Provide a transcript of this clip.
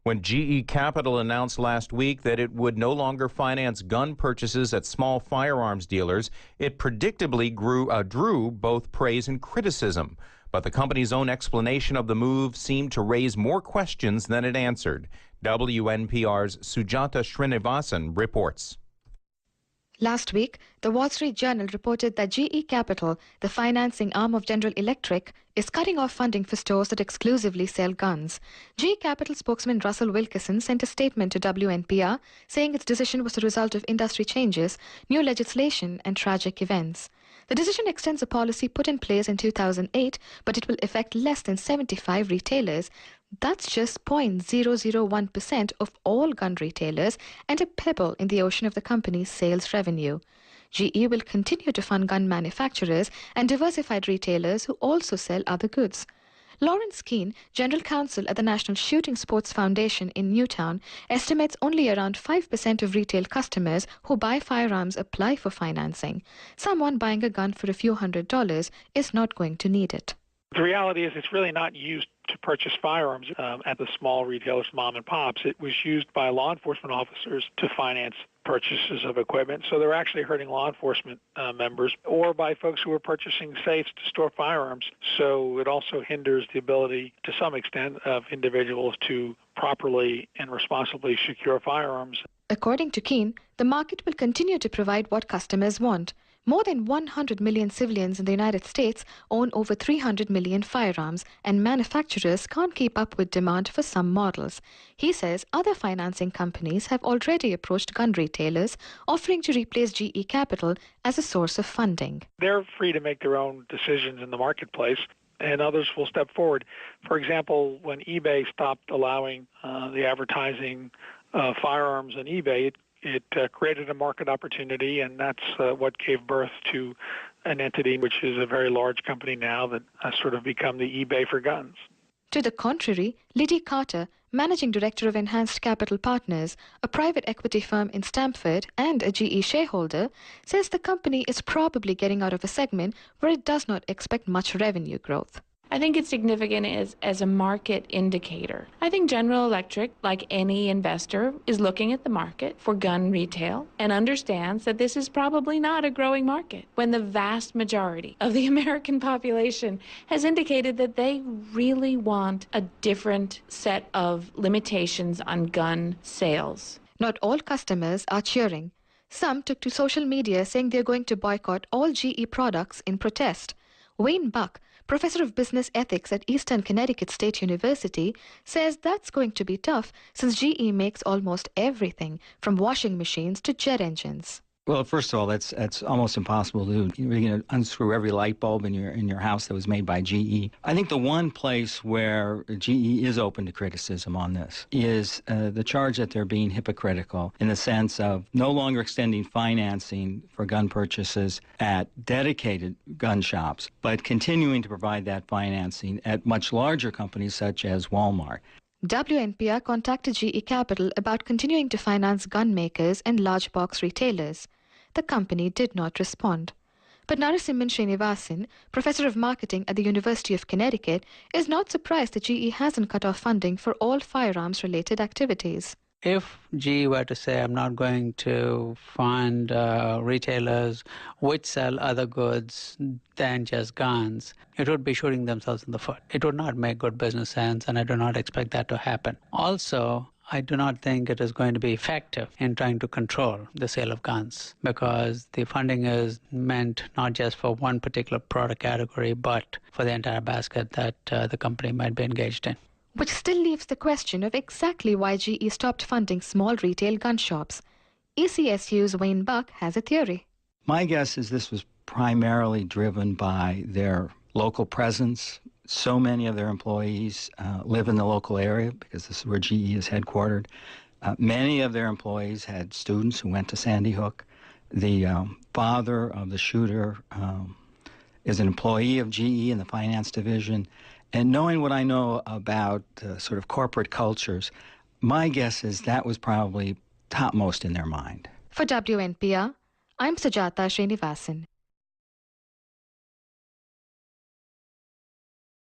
When GE Capital announced last week that it would no longer finance gun purchases at small firearms dealers, it predictably drew both praise and criticism. But the company's own explanation of the move seemed to raise more questions than it answered. WNPR's Sujata Srinivasan reports. Last week, the Wall Street Journal reported that GE Capital, the financing arm of General Electric, is cutting off funding for stores that exclusively sell guns. GE Capital spokesman Russell Wilkerson sent a statement to WNPR saying its decision was the result of industry changes, new legislation, and tragic events. The decision extends a policy put in place in 2008, but it will affect less than 75 retailers. That's just 0.001% of all gun retailers and a pebble in the ocean of the company's sales revenue. GE will continue to fund gun manufacturers and diversified retailers who also sell other goods. Lawrence Keene, General Counsel at the National Shooting Sports Foundation in Newtown, estimates only around 5% of retail customers who buy firearms apply for financing. Someone buying a gun for a few $100s is not going to need it. The reality is it's really not used to purchase firearms at the small retailers, mom and pops. It was used by law enforcement officers to finance purchases of equipment, so they're actually hurting law enforcement members, or by folks who are purchasing safes to store firearms. So it also hinders the ability, to some extent, of individuals to properly and responsibly secure firearms. According to Keene, the market will continue to provide what customers want. More than 100 million civilians in the United States own over 300 million firearms, and manufacturers can't keep up with demand for some models. He says other financing companies have already approached gun retailers, offering to replace GE Capital as a source of funding. They're free to make their own decisions in the marketplace, and others will step forward. For example, when eBay stopped allowing the advertising of firearms on eBay, it created a market opportunity, and that's what gave birth to an entity which is a very large company now that has sort of become the eBay for guns. To the contrary, Liddy Carter, Managing Director of Enhanced Capital Partners, a private equity firm in Stamford and a GE shareholder, says the company is probably getting out of a segment where it does not expect much revenue growth. I think it's significant as a market indicator. I think General Electric, like any investor, is looking at the market for gun retail and understands that this is probably not a growing market when the vast majority of the American population has indicated that they really want a different set of limitations on gun sales. Not all customers are cheering. Some took to social media saying they're going to boycott all GE products in protest. Wayne Buck, professor of business ethics at Eastern Connecticut State University, says that's going to be tough since GE makes almost everything, from washing machines to jet engines. Well, first of all, that's almost impossible to do. You're going to unscrew every light bulb in your house that was made by GE. I think the one place where GE is open to criticism on this is the charge that they're being hypocritical in the sense of no longer extending financing for gun purchases at dedicated gun shops, but continuing to provide that financing at much larger companies such as Walmart. WNPR contacted GE Capital about continuing to finance gun makers and large box retailers. The company did not respond. But Narasimhan Srinivasan, professor of marketing at the University of Connecticut, is not surprised that GE hasn't cut off funding for all firearms-related activities. If GE were to say, I'm not going to fund retailers which sell other goods than just guns, it would be shooting themselves in the foot. It would not make good business sense, and I do not expect that to happen. Also, I do not think it is going to be effective in trying to control the sale of guns, because the funding is meant not just for one particular product category, but for the entire basket that the company might be engaged in. Which still leaves the question of exactly why GE stopped funding small retail gun shops. ECSU's Wayne Buck has a theory. My guess is this was primarily driven by their local presence. So many of their employees live in the local area because this is where GE is headquartered. Many of their employees had students who went to Sandy Hook. The father of the shooter is an employee of GE in the finance division. And knowing what I know about sort of corporate cultures, my guess is that was probably topmost in their mind. For WNPR, I'm Sujata Srinivasan.